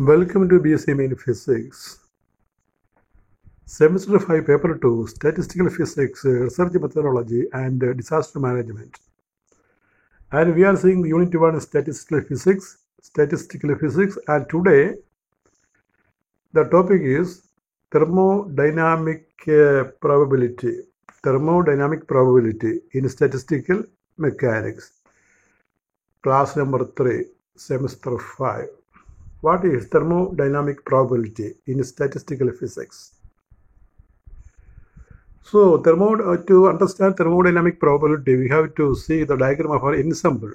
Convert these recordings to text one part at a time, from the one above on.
Welcome to BSc Main Physics. Semester 5, Paper 2, Statistical Physics, Research Methodology and Disaster Management. And we are seeing Unit 1, Statistical Physics, and today the topic is Thermodynamic Probability in Statistical Mechanics. Class number 3, Semester 5. What is thermodynamic probability in statistical physics? So, to understand thermodynamic probability, we have to see the diagram of our ensemble.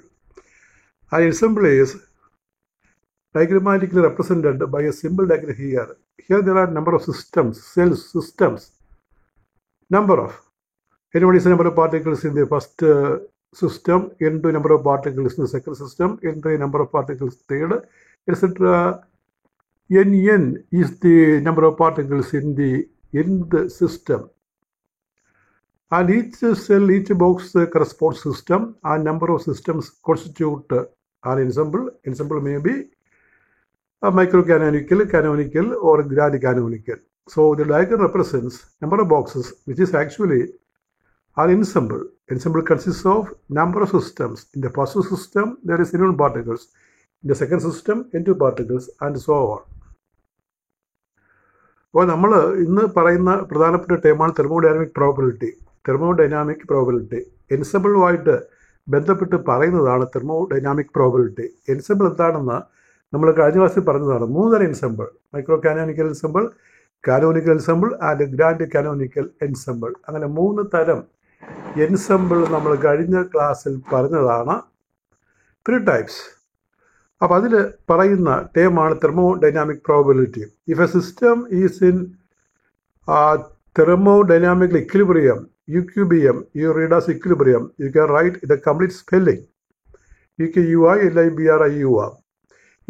Our ensemble is diagrammatically represented by a symbol diagram here. Here there are number of systems, cells, systems. Anybody say number of particles in the first system, into number of particles in the second system, into number of particles third, etc. N is the number of particles in the system. And each cell, each box corresponds system, and number of systems constitute an ensemble. Ensemble may be a microcanonical, canonical, or grand canonical. So the diagram represents number of boxes, which is actually an ensemble. Ensemble consists of number of systems. In the first system, there is N1 particles. In the second system, N2 particles, and so on. അപ്പോൾ നമ്മൾ ഇന്ന് പറയുന്ന പ്രധാനപ്പെട്ട ടേമാണ് thermodynamic probability. എൻസെമ്പിളുമായിട്ട് ബന്ധപ്പെട്ട് പറയുന്നതാണ് thermodynamic probability. Ensemble എന്താണെന്ന് നമ്മൾ കഴിഞ്ഞ ക്ലാസ്സിൽ പറഞ്ഞതാണ്. 3 തരം ensemble: micro canonical ensemble, canonical ensemble and grand canonical ensemble. അങ്ങനെ 3 തരം എൻസെമ്പിൾ നമ്മൾ കഴിഞ്ഞ ക്ലാസ്സിൽ പറഞ്ഞതാണ്. 3 types. അപ്പോൾ അതിൽ പറയുന്ന ടേമാണ് thermodynamic probability. If a system is in thermodynamic equilibrium, UQBM, you read as equilibrium, you can write the complete spelling, EQUILIBRIUM.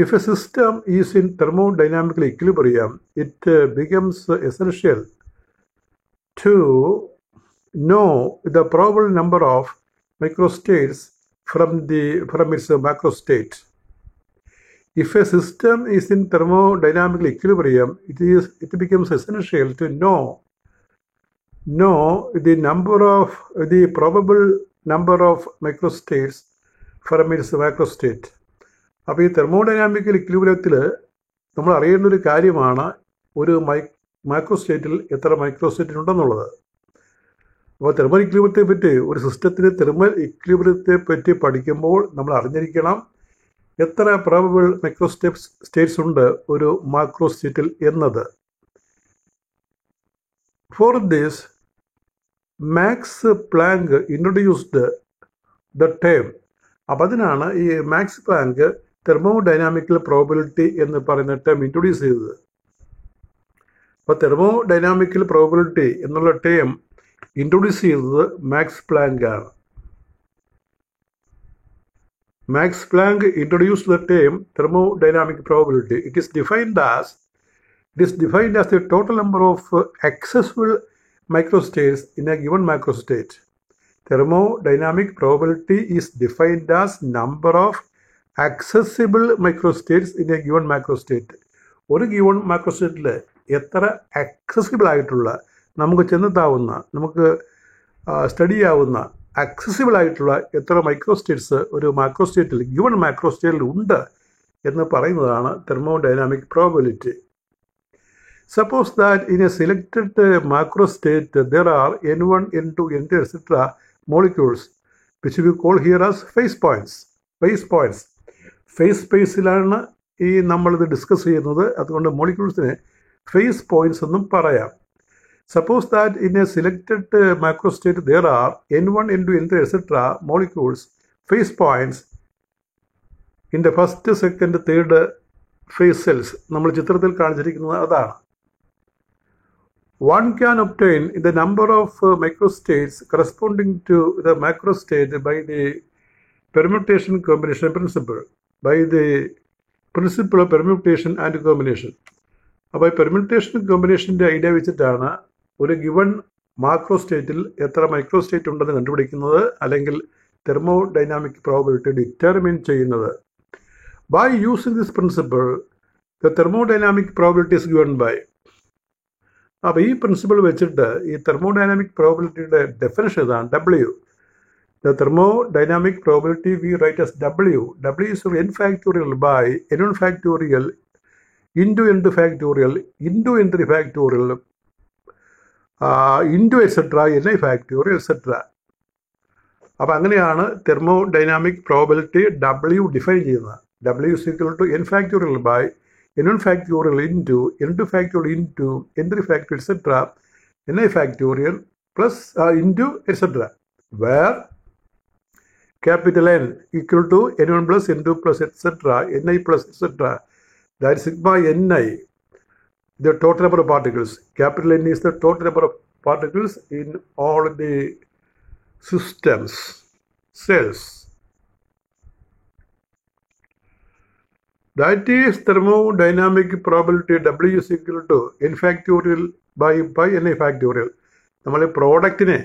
If a system is in thermodynamic equilibrium, it becomes essential to know the probable number of microstates from its macrostate. If a system is in thermodynamic equilibrium, it becomes essential to know the probable number of microstates from its macrostate. അപ്പോൾ ഈ തെർമോഡൈനാമിക്കൽ ഇക്വിലിബ്രിയത്തിൽ നമ്മൾ അറിയേണ്ട ഒരു കാര്യമാണ് ഒരു മാക്രോസ്റ്റേറ്റിൽ എത്ര മൈക്രോസ്റ്റേറ്റ് ഉണ്ടെന്നുള്ളത്. അപ്പോൾ തെർമൽ ഇക്വിലിബ്രിയത്തെ പറ്റി, ഒരു സിസ്റ്റത്തിന് തെർമൽ ഇക്വിലിബ്രിയത്തെ പറ്റി പഠിക്കുമ്പോൾ നമ്മൾ അറിഞ്ഞിരിക്കണം എത്ര പ്രോബബിൾ മൈക്രോസ്റ്റേറ്റ്സ് ഉണ്ട് ഒരു മാക്രോസ്റ്റേറ്റിൽ എന്നത്. For this, Max Planck introduced the term. അപ്പം അതിനാണ് ഈ മാക്സ് പ്ലാങ്ക് തെർമോഡൈനാമിക്കൽ പ്രോബബിലിറ്റി എന്ന് പറയുന്ന ടേം ഇൻട്രൊഡ്യൂസ് ചെയ്തത്. അപ്പോൾ തെർമോഡൈനാമിക്കൽ പ്രോബബിലിറ്റി എന്നുള്ള ടേം ഇൻട്രൊഡ്യൂസ് ചെയ്തത് മാക്സ് പ്ലാങ്ക് ആണ്. Max Planck introduced the term thermodynamic probability. It is defined as the total number of accessible microstates in a given macrostate. Thermodynamic probability is defined as number of accessible microstates in a given macrostate. ഒരു given macrostate എത്ര accessible ആയിട്ടുള്ള, നമുക്ക് ചെന്നെത്താവുന്ന, നമുക്ക് study ആവുന്ന accessible ആയിട്ടുള്ള എത്ര മൈക്രോസ്റ്റേറ്റ്സ് ഒരു മാക്രോസ്റ്റേറ്റിൽ, given മാക്രോസ്റ്റേറ്റിൽ ഉണ്ട് എന്ന് പറയുന്നതാണ് thermodynamic probability. Suppose that in a selected macrostate there are N1, N2, N3, etc. Molecules which we call here as phase points. Phase സ്പേസിലാണ് ഈ നമ്മളിത് ഡിസ്കസ് ചെയ്യുന്നത്. അതുകൊണ്ട് മോളിക്യൂൾസിനെ ഫേസ് പോയിന്റ്സ് എന്നും പറയാം. Suppose that in a selected macrostate there are N1, N2, N3, etc. molecules, phase points in the first, second, third phase cells. നമ്മൾ ചിത്രത്തിൽ കാണിച്ചിരിക്കുന്നത് അതാണ്. One can obtain the number of microstates corresponding to the macrostate by the permutation combination principle, by the principle of permutation and combination. അപ്പോൾ permutation കോമ്പിനേഷൻ്റെ idea വെച്ചിട്ടാണ് ഒരു given മാക്രോസ്റ്റേറ്റിൽ എത്ര മൈക്രോസ്റ്റേറ്റ് ഉണ്ടെന്ന് കണ്ടുപിടിക്കുന്നത്, അല്ലെങ്കിൽ തെർമോഡൈനാമിക് പ്രോബബിലിറ്റി ഡിറ്റർമിൻ ചെയ്യുന്നത്. By using this principle, The thermodynamic probability is given by. അപ്പോൾ ഈ പ്രിൻസിപ്പിൾ വെച്ചിട്ട് ഈ തെർമോഡൈനാമിക് പ്രോബിലിറ്റിയുടെ ഡെഫിനിഷൻ ഇതാണ് W. The thermodynamic probability we write as W. W is n factorial by n1 factorial into n2 factorial into n3 factorial into etc. ni factorial etc. അപ്പോൾ അങ്ങനെയാണ് thermodynamic probability W define ചെയ്യുന്നത്. W is equal to n factorial by n1 factorial into n2 factorial into n3 factorial etc. ni factorial plus into etc. where capital N equal to n1 plus n2 plus etc. ni plus etc. that is sigma ni, the total number of particles. Capital N is the total number of particles in all the systems, cells. That is thermodynamic probability W is equal to n factorial by pi ni factorial. നമ്മൾ പ്രോഡക്റ്റിനെ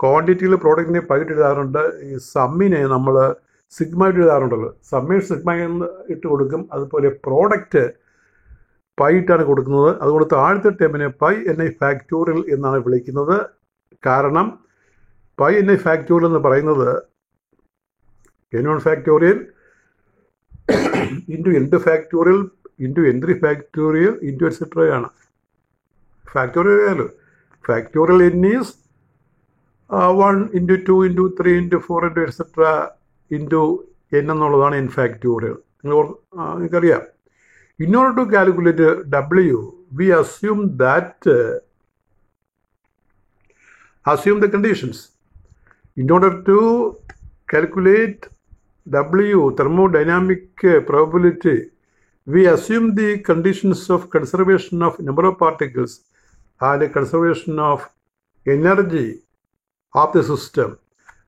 ക്വാണ്ടിറ്റിയിൽ പ്രോഡക്റ്റിനെ pied എഴുതാറുണ്ട്. ഈ സമ്മിനെ നമ്മൾ sigma ഇട്ട് എഴുതാറുണ്ടല്ലോ. സമ്മേ sigma എന്ന് ഇട്ട് കൊടുക്കും. അതുപോലെ പ്രോഡക്റ്റ് പൈറ്റാണ് കൊടുക്കുന്നത്. അതുകൊണ്ട് താഴത്തെ ടേമിനെ പൈ ni ഫാക്ടോറിയൽ എന്നാണ് വിളിക്കുന്നത്. കാരണം പൈ ni ഫാക്ടോറിയൽ എന്ന് പറയുന്നത് n1 factorial into n2 factorial into n3 factorial into etcetera ആണ്. ഫാക്ടോറിയൽ ആയാലും factorial n is 1 into 2 into 3 into 4 into etcetera into n എന്നുള്ളതാണ് n ഫാക്ടോറിയൽ. നിങ്ങൾക്കറിയാം. In order to calculate W, we assume the conditions. In order to calculate W, thermodynamic probability, we assume the conditions of conservation of number of particles and conservation of energy of the system.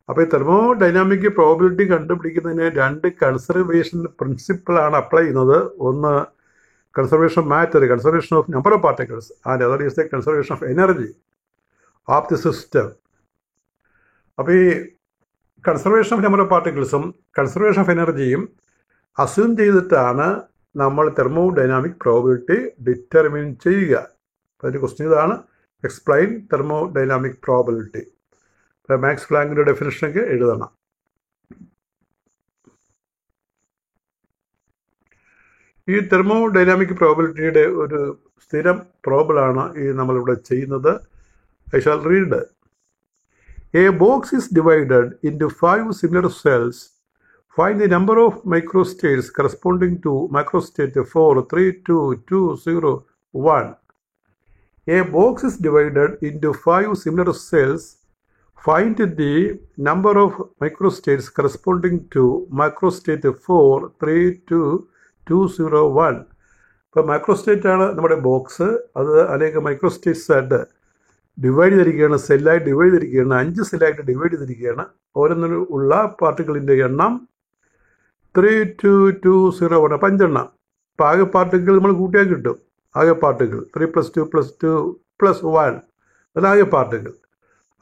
അപ്പോൾ ഈ thermodynamic probability കണ്ടുപിടിക്കുന്നതിന് രണ്ട് conservation പ്രിൻസിപ്പിളാണ് apply ചെയ്യുന്നത്. ഒന്ന് conservation of matter, conservation of number of particles, and other is the conservation of energy of the system. അപ്പോൾ ഈ conservation of number of പാർട്ടിക്കിൾസും conservation of എനർജിയും assume ചെയ്തിട്ടാണ് നമ്മൾ തെർമോഡൈനാമിക് പ്രോബിലിറ്റി ഡിറ്റർമിൻ ചെയ്യുക. അതിൻ്റെ ക്വസ്റ്റ്യൻ ഇതാണ്, എക്സ്പ്ലെയിൻ തെർമോഡൈനാമിക് പ്രോബിലിറ്റി. മാക്സ് പ്ലാങ്കിൻ്റെ ഡെഫിനിഷനൊക്കെ എഴുതണം. ഈ തെർമോഡൈനാമിക് പ്രോബിലിറ്റിയുടെ ഒരു സ്ഥിരം പ്രോബ്ലമാണ് ഈ നമ്മളിവിടെ ചെയ്യുന്നത്. I shall read. A box is divided into 5 similar cells. Find the number of microstates corresponding to microstate 4, 3, 2, 2, 0, 1. A box is divided into 5 similar cells. Find the number of microstates corresponding to microstate 4, 3, 2, 2, 0, 1. ഇപ്പോൾ മൈക്രോസ്റ്റേറ്റ് ആണ് നമ്മുടെ box. അത് അനേക മൈക്രോസ്റ്റേറ്റ്സ് ആയിട്ട് divide ചെയ്തിരിക്കുകയാണ്, സെല്ലായിട്ട് divide ചെയ്തിരിക്കുകയാണ്, 5 സെല്ലായിട്ട് divide ചെയ്തിരിക്കുകയാണ്. ഓരോന്നിനും ഉള്ള പാർട്ടിക്കിളിൻ്റെ എണ്ണം 3, 2, 2, 0, 1. അപ്പം 5 എണ്ണം. അപ്പോൾ ആകെ പാർട്ടിക്കിൾ നമ്മൾ കൂട്ടിയാൽ കിട്ടും. ആകെ പാർട്ടിക്കിൾ 3 + 2 + 2 + 1, അതാകെ പാർട്ടിക്കിൾ.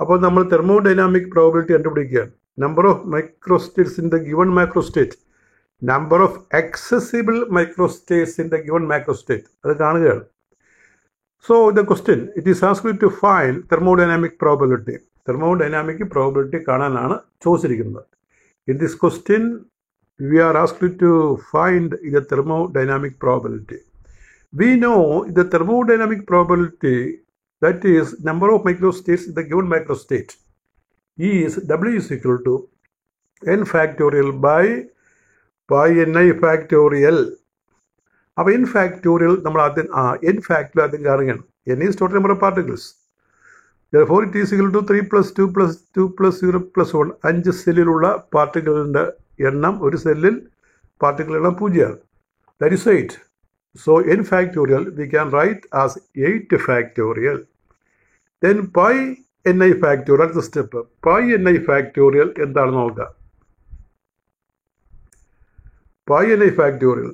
അപ്പോൾ നമ്മൾ തെർമോഡൈനാമിക് പ്രോബിലിറ്റി കണ്ടുപിടിക്കുകയാണ്. Number of microstates in the given microstate, number of accessible microstates in the given macrostate. അത് കാണുകയാണ്. So the question, it is asked to find thermodynamic probability. Thermodynamic probability കാണാനാണ് ചോദിച്ചിരിക്കുന്നത്. In this question, we are asked to find the thermodynamic probability. We know the thermodynamic probability, that is number of microstates in the given microstate, is W is equal to n factorial by pi ni factorial. അപ്പോൾ n factorial നമ്മൾ ആദ്യം n factorial ആദ്യം കാണുകയാണ്. n is total number of particles. Therefore it is equal to 3 + 2 + 2 + 0 + 1. 5 സെല്ലിലുള്ള പാർട്ടിക്കിളിൻ്റെ എണ്ണം, ഒരു സെല്ലിൽ particle എണ്ണം 0. That is 8. So n factorial we can write as 8 factorial. Then pi ni factorial, that's the step. Pi ni factorial എന്താണെന്ന് നോക്കാം. Pi ni factorial.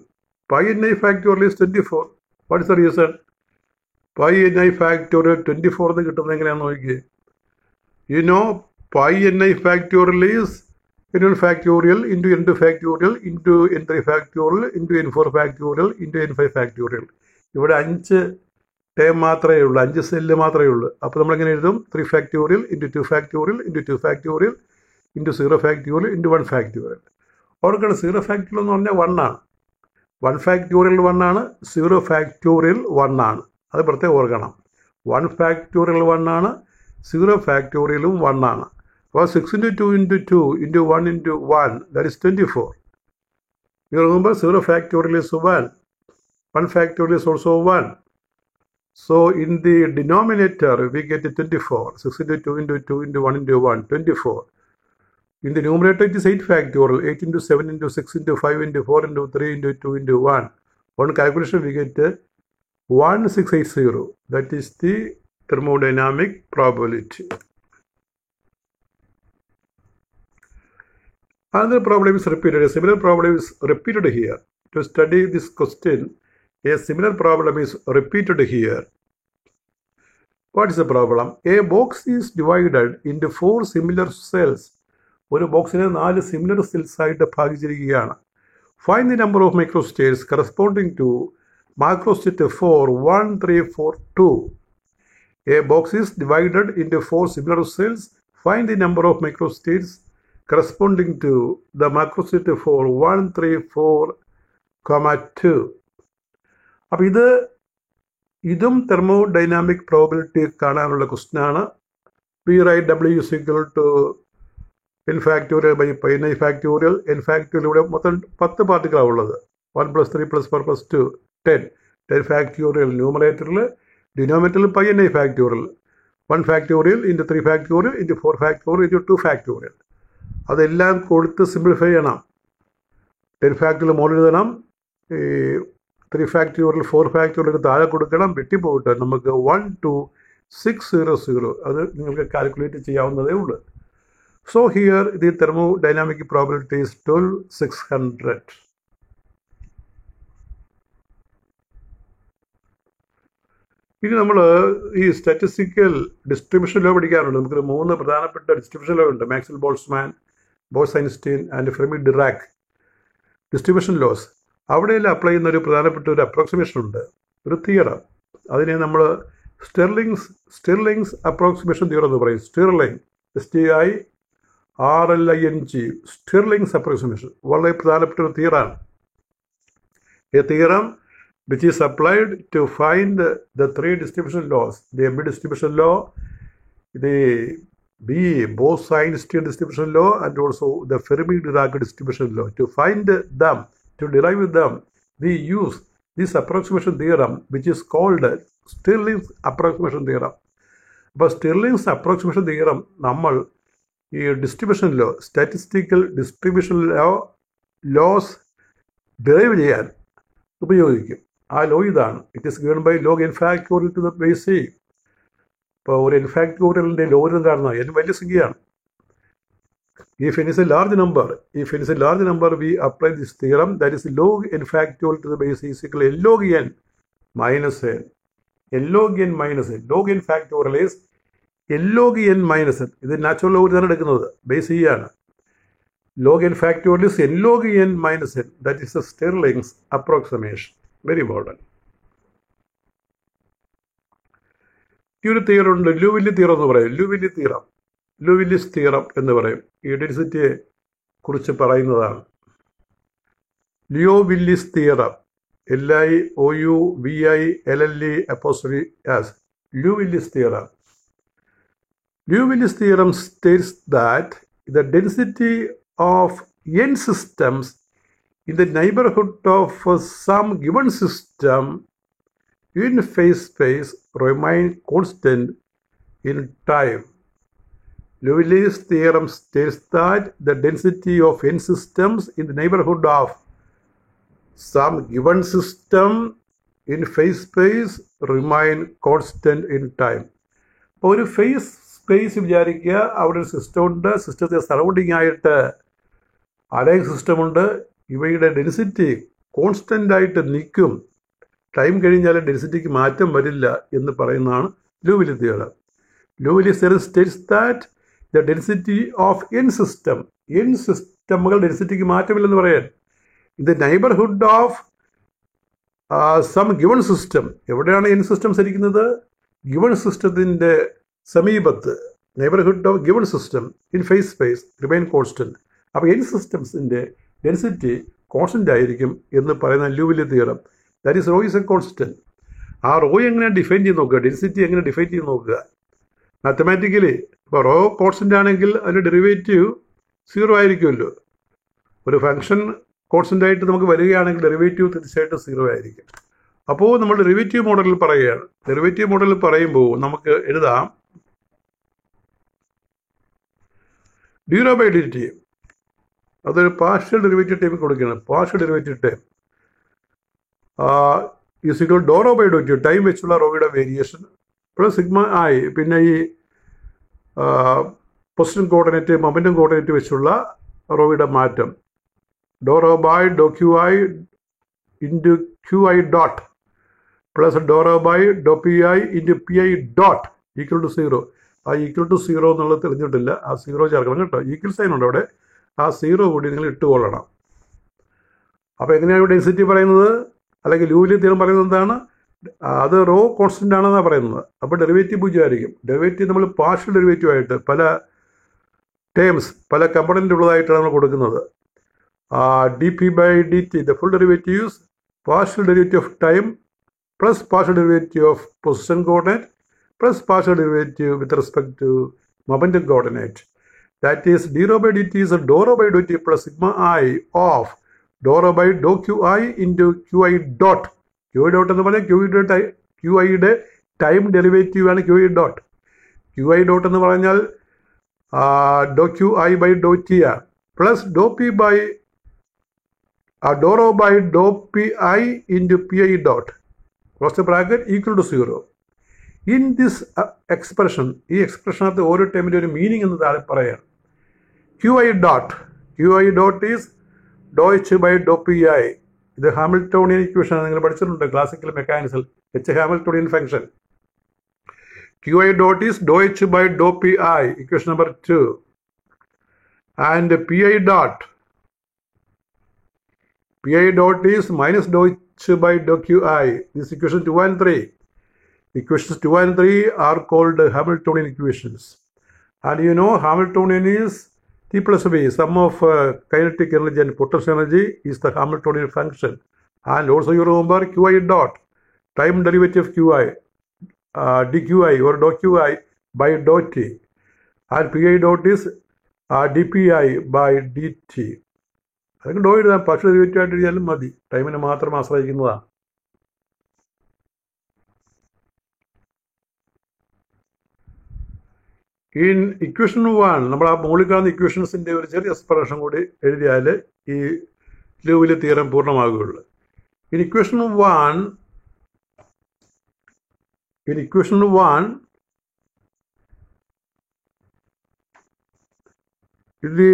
Pi ni factorial is 24. What is the reason? Pi ni factorial 24 എന്ന് കിട്ടുന്നത് എങ്ങനെയാണെന്ന് നോക്കിയേ. You know pi ni factorial is n1 factorial into n2 factorial into n3 factorial into n4 factorial into n5 factorial. ഇവിടെ 5 term മാത്രമേ ഉള്ളൂ, 5 cell മാത്രമേ ഉള്ളൂ. അപ്പോൾ നമ്മളെങ്ങനെ എഴുതും? 3 factorial into 2 factorial into 2 factorial into 0 factorial into 1 factorial. ഓർക്കണം 0 factorial എന്ന് പറഞ്ഞാൽ 1 ആണ്, 1 factorial 1 ആണ്, 0 factorial 1 ആണ്. അത് പ്രത്യേകം ഓർക്കണം. 1 factorial 1 ആണ്, 0 factorialും 1 ആണ്. അപ്പോൾ 6 into 2 into 2 into 1 into 1, that is 24. You remember 0 factorial is 1, 1 factorial is also 1. So in the denominator we get 24. 6 into 2 into 2 into 1 into 1, 24. In the numerator it is 8 factorial, 8 into 7 into 6 into 5 into 4 into 3 into 2 into 1. On calculation we get 1680. That is the thermodynamic probability. Another problem is repeated. A similar problem is repeated here. To study this question, a similar problem is repeated here. What is the problem? A box is divided into 4 similar cells. ഒരു ബോക്സിനെ 4 similar cells ആയിട്ട് ഭാഗിച്ചിരിക്കുകയാണ്. Find the number of microstates corresponding to microstate 4, 1, 3, 4, 2. A box is divided into 4 similar cells. Find the number of microstates corresponding to the microstate 4, 1, 3, 4, 2. അപ്പോൾ ഇതും thermodynamic probability കാണാനുള്ള ക്വസ്റ്റ്യനാണ്. P write W is equal to n factorial by pi n factorial. n factorial ഇവിടെ മൊത്തം 10 പാർട്ടിക്കിളാണ് ഉള്ളത്. 1 + 3 + 4 + 2 10. 10 factorial ന്യൂമറേറ്ററിൽ, ഡിനോമിനേറ്ററിൽ pi n factorial. 1 factorial into 3 factorial into 4 factorial into 2 factorial. അതെല്ലാം കൊടുത്ത് സിംപ്ലിഫൈ ചെയ്യണം. 10 factorial മോളിൽ എഴുതണം, 3 factorial 4 factorial താഴെ കൊടുക്കണം, വെട്ടിപ്പോയിട്ട് നമുക്ക് 12600 അത് നിങ്ങൾക്ക് കാൽക്കുലേറ്റ് ചെയ്യാവുന്നതേ ഉള്ളൂ. So here the thermodynamic probability is 12600. ഇനി നമ്മൾ ഈ സ്റ്റാറ്റിസ്റ്റിക്കൽ ഡിസ്ട്രിബ്യൂഷൻ ലോ പഠിക്കാറുണ്ട്. നമുക്ക് 3 പ്രധാനപ്പെട്ട ഡിസ്ട്രിബ്യൂഷൻ ലോ ഉണ്ട്. Maxwell Boltzmann, Bose Einstein and Fermi Dirac distribution laws. അവിടെയെല്ലാം അപ്ലൈ ചെയ്യുന്ന ഒരു പ്രധാനപ്പെട്ട ഒരു അപ്രോക്സിമേഷൻ ഉണ്ട്, ഒരു തിയറം. അതിനെ നമ്മൾ സ്റ്റിർലിംഗ്സ് അപ്രോക്സിമേഷൻ തിയറം എന്ന് പറയും. സ്റ്റിർലിംഗ്, STIRLING, സ്റ്റിർലിംഗ്സ് അപ്രോക്സിമേഷൻ വളരെ പ്രധാനപ്പെട്ട ഒരു തിയറാണ്. A theorem which is applied to find the 3 distribution laws, the Abbe distribution law, the Bose-Einstein distribution law, and also the Fermi-Dirac distribution law. To find them, to derive them, we use this approximation theorem which is called Stirling's approximation theorem. അപ്പോൾ സ്റ്റിർലിംഗ്സ് approximation theorem നമ്മൾ ഈ distribution law, statistical distribution laws derive ചെയ്യാൻ ഉപയോഗിക്കും. ആ law ഇതാണ്. It is given by log n factorial to the base c. ഇപ്പോൾ ഒരു n factorialൻ്റെ logarithm കാണുന്നത് n വലിയ സംഖ്യയാണ്. If n is a large number, we apply this theorem, that is log n factorial to the base c is equal to n log n minus n. n log n minus n. Log n factorial is n log n minus n. ഇത് natural ലോഗരിതമാണ് എടുക്കുന്നത്, base c ആണ്. Log n factorial is n log n minus n. That is a Stirling's approximation. Very important. ഈ ഒരു theorem ഉണ്ട്, ലൂവില്ലി theorem എന്ന് പറയും. ലൂവില്ലിസ് theorem എന്ന് പറയും. ഈ ഡെൻസിറ്റിയെ കുറിച്ച് പറയുന്നതാണ്. ലിയോവില്ലിസ് theorem, LIOUVILLE'. Liouville's theorem. Liouville's theorem states that the density of n systems in the neighborhood of some given system in phase space remain constant in time. Liouville's theorem states that the density of n systems in the neighborhood of some given system in phase space remain constant in time. അപ്പോൾ ഒരു face space വിചാരിക്കുക, അവിടെ ഒരു system ഉണ്ട്, സിസ്റ്റത്തെ surrounding ആയിട്ട് align സിസ്റ്റമുണ്ട്. ഇവയുടെ density constant ആയിട്ട് നിൽക്കും, ടൈം കഴിഞ്ഞാൽ ഡെൻസിറ്റിക്ക് മാറ്റം വരില്ല എന്ന് പറയുന്നതാണ് ലൂവില്ലി theorem. Liouville's theorem states that the density of n system. n സിസ്റ്റമുകൾ ഡെൻസിറ്റിക്ക് മാറ്റമില്ലെന്ന് പറയാൻ. in the neighborhood of some given system. എവിടെയാണ് n സിസ്റ്റംസ് ഇരിക്കുന്നത്? given സിസ്റ്റത്തിൻ്റെ സമീപത്ത്, neighborhood of given system in phase space remain constant. അപ്പോൾ n സിസ്റ്റംസിൻ്റെ density constant ആയിരിക്കും എന്ന് പറയുന്ന ലൂവിലെ theorem. That is rho is a constant. ആ റോ എങ്ങനെ ഡിഫൈൻ ചെയ്ത് നോക്കുക, ഡെൻസിറ്റി എങ്ങനെ ഡിഫൈൻ ചെയ്ത് നോക്കുക മാത്തമാറ്റിക്കലി. ഇപ്പോൾ റോ കോൺസ്റ്റൻ്റ് ആണെങ്കിൽ അതിൻ്റെ ഡെറിവേറ്റീവ് 0 ആയിരിക്കുമല്ലോ. ഒരു ഫംഗ്ഷൻ കോൺസ്റ്റൻ്റ് ആയിട്ട് നമുക്ക് വരികയാണെങ്കിൽ ഡെറിവേറ്റീവ് തീർച്ചയായിട്ടും 0 ആയിരിക്കും. അപ്പോൾ നമ്മൾ ഡെറിവേറ്റീവ് മോഡലിൽ പറയുകയാണ്. ഡെറിവേറ്റീവ് മോഡലിൽ പറയുമ്പോൾ നമുക്ക് എഴുതാം ഡ്യൂറോ ബൈ dt. അതൊരു പാർഷ്യൽ ഡെറിവേറ്റീവ് ടൈം കൊടുക്കുകയാണ്. Partial derivative time is equal d rho by dt, time വെച്ചുള്ള റോയുടെ വേരിയേഷൻ പ്ലസ് സിഗ്മ i, പിന്നെ ഈ പൊസിഷൻ കോർഡിനേറ്റ് മൊമെൻറ്റം കോർഡിനേറ്റ് വെച്ചുള്ള റോയുടെ മാറ്റം d rho by d q i into q i dot plus d rho by d p i into p i dot equal to 0. ആ equal to 0 എന്നുള്ളത് തെളിഞ്ഞിട്ടില്ല. ആ 0 ചേർക്കണം കേട്ടോ. ഈക്വൽ സൈൻ ഉണ്ട് അവിടെ. ആ 0 കൂടി നിങ്ങൾ ഇട്ടുകൊള്ളണം. അപ്പോൾ എങ്ങനെയാണ് ഡെൻസിറ്റി പറയുന്നത്, അല്ലെങ്കിൽ ലൂവിലെ തിയറം പറയുന്നത് എന്താണ്? അത് റോ കോൺസ്റ്റൻ്റ് ആണെന്നാണ് പറയുന്നത്. അപ്പോൾ ഡെറിവേറ്റീവ് 0 ആയിരിക്കും. ഡെറിവേറ്റീവ് നമ്മൾ പാർഷ്യൽ ഡെറിവേറ്റീവ് ആയിട്ട് പല ടേംസ്, പല കമ്പണൻ്റ് ഉള്ളതായിട്ടാണ് നമ്മൾ കൊടുക്കുന്നത്. D P by D T, the full derivatives partial derivative of time plus partial derivative of position coordinate plus partial derivative with respect to momentum coordinate. That is dρ by dt is a dρ by dt plus sigma I of dρ by dou qi into qi dot. qi dot എന്ന് പറഞ്ഞാൽ qi-യുടെ time derivative ആണ് qi dot. qi dot എന്ന് പറഞ്ഞാൽ dou qi by dou t ആണ് plus dou p by dρ by dou pi into pi dot close the bracket equal to 0. In this expression, ഈ എക്സ്പ്രഷനകത്ത് ഓരോ ടൈമിൻ്റെ ഒരു മീനിങ് എന്ന് താഴെ പറയാം. qi dot is dou h by dou pi. ഇത് Hamiltonian equation നിങ്ങൾ പഠിച്ചിട്ടുണ്ട് ക്ലാസിക്കൽ മെക്കാനിക്സിൽ. Hamiltonian function. qi dot is dou h by dou pi, equation number 2. And pi dot is minus dou h by dou qi. This equation 2 and 3. Equations 2 and 3 are called Hamiltonian equations. And you know Hamiltonian is T plus V, sum of kinetic energy and potential energy is the Hamiltonian function. And also you remember qi dot, time derivative of qi, dqi or dou qi by dou t. And pi dot is dpi by dt. അതൊക്കെ ഡോ എഴുതാം, partial derivative ആയിട്ട് എഴുതിയാലും മതി. ടൈമിനെ മാത്രം ആശ്രയിക്കുന്നതാണ്. In equation 1 നമ്മൾ ആ മുകളിൽ കാണുന്ന ഇക്വേഷൻസിൻ്റെ ഒരു ചെറിയ എക്സ്പ്രഷൻ കൂടി എഴുതിയാൽ ഈ ലൂവിലെ തിയറം പൂർണ്ണമാകുകയുള്ളൂ. In equation 1 the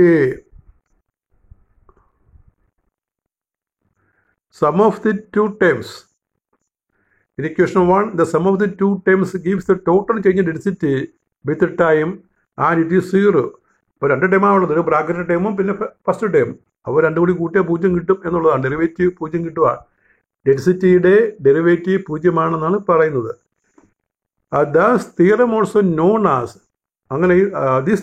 sum of the two terms. In equation 1, the sum of the two terms gives the total change in density with the time and it is 0. ഇപ്പോൾ 2 ടൈമാണുള്ളത്, ഒരു ബ്രാക്കറ്റ് ടൈമും പിന്നെ first time. അപ്പോൾ രണ്ടും കൂടി കൂട്ടിയാൽ 0 കിട്ടും എന്നുള്ളതാണ്. ഡെറിവേറ്റീവ് 0 കിട്ടുക. ഡെൻസിറ്റിയുടെ ഡെറിവേറ്റീവ് 0 പറയുന്നത്. Thus theorem also known as, അങ്ങനെ this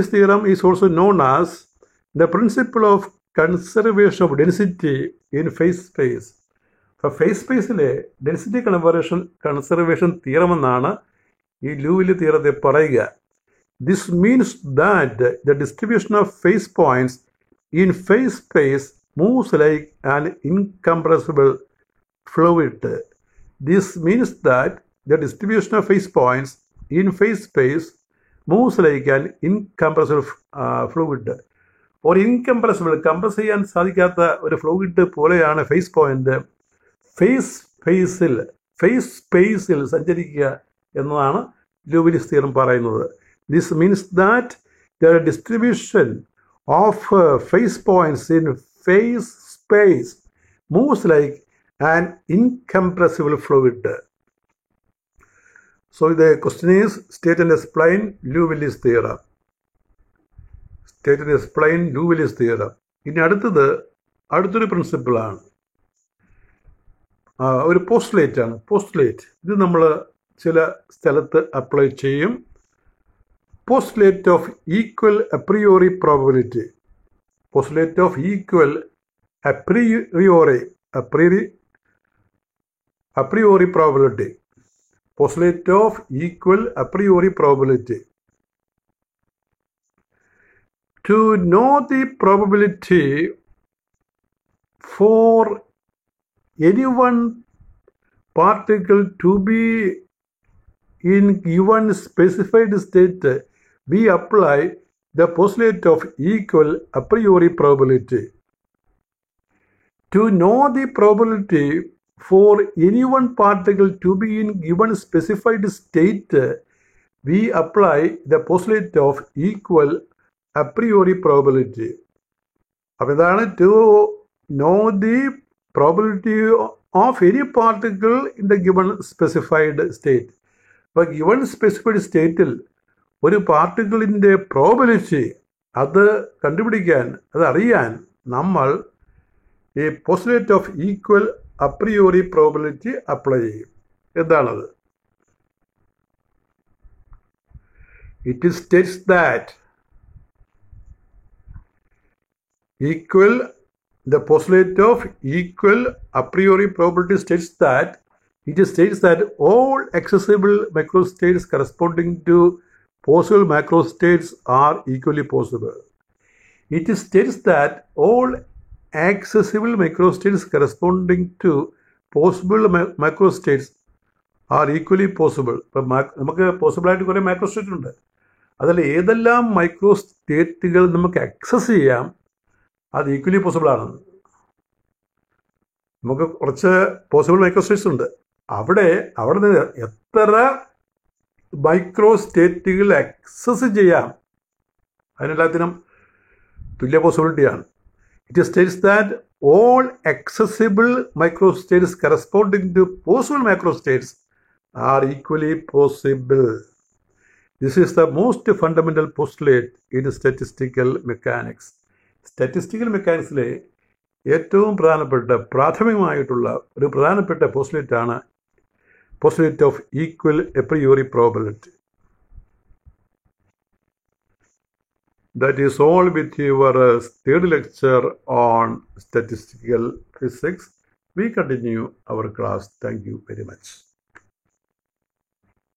theorem is also known as the principle of conservation of density in phase space. അപ്പോൾ ഫേസ് സ്പേസിലെ ഡെൻസിറ്റി കൺസർവേഷൻ തിയറം എന്നാണ് ഈ ലൂവിലെ തിയറത്തെ പറയുക. This means that the distribution of phase points in phase space moves like an incompressible fluid. This means that the distribution of phase points in phase space moves like an incompressible fluid. ഒരു incompressible, compress ചെയ്യാൻ സാധിക്കാത്ത ഒരു fluid പോലെയാണ് face point face സ്പേസിൽ സഞ്ചരിക്കുക എന്നതാണ് Liouville's theorem പറയുന്നത്. This means that the distribution of phase points in phase space moves like an incompressible fluid. So the question is state and explain Liouville's theorem. State and explain Liouville's theorem. ഇനി അടുത്തൊരു പ്രിൻസിപ്പിളാണ്, ഒരു postulate ആണ്. Postulate ഇത് നമ്മൾ ചില സ്ഥലത്ത് apply ചെയ്യും. Postulate of equal a priori probability. Postulate of equal a priori probability. Postulate of equal a priori probability. To know the probability for any one particle to be in given specified state, we apply the postulate of equal a priori probability. To know the probability for any one particle to be in given specified state, we apply the postulate of equal a priori probability. അപ്പോൾ ഇതാണ് to know the probability of any particle in the given specified state. അപ്പോൾ given specified സ്റ്റേറ്റിൽ ഒരു പാർട്ടിക്കിളിൻ്റെ probability അത് കണ്ടുപിടിക്കാൻ, അതറിയാൻ നമ്മൾ ഈ postulate of equal a priori probability apply ചെയ്യും. എന്താണത്? It states that equal the postulate of equal a priori probability states that all accessible macrostates corresponding to possible macrostates are equally possible. It states that all accessible macrostates corresponding to possible macrostates are equally possible. ഇപ്പം നമുക്ക് പോസിബിളായിട്ട് കുറേ മൈക്രോസ്റ്റേറ്റ് ഉണ്ട്. അതിൽ ഏതെല്ലാം മൈക്രോസ്റ്റേറ്റുകൾ നമുക്ക് access ചെയ്യാം അത് equally പോസിബിളാണ്. നമുക്ക് കുറച്ച് പോസിബിൾ മൈക്രോസ്റ്റേറ്റ്സ് ഉണ്ട്. അവിടെ നിന്ന് എത്ര മൈക്രോസ്റ്റേറ്റുകൾ ആക്സസ് ചെയ്യാം അതിനെല്ലാത്തിനും തുല്യ പോസിബിലിറ്റിയാണ്. It states that all accessible microstates corresponding to possible macrostates are equally possible. This is the most fundamental postulate in statistical mechanics. Statistical മെക്കാനിക്സിലെ ഏറ്റവും പ്രാഥമികമായിട്ടുള്ള ഒരു പ്രധാനപ്പെട്ട പോസ്റ്റുലേറ്റാണ് postulate of equal a priori probability. That is all with your third lecture on statistical physics. We continue our class. Thank you very much.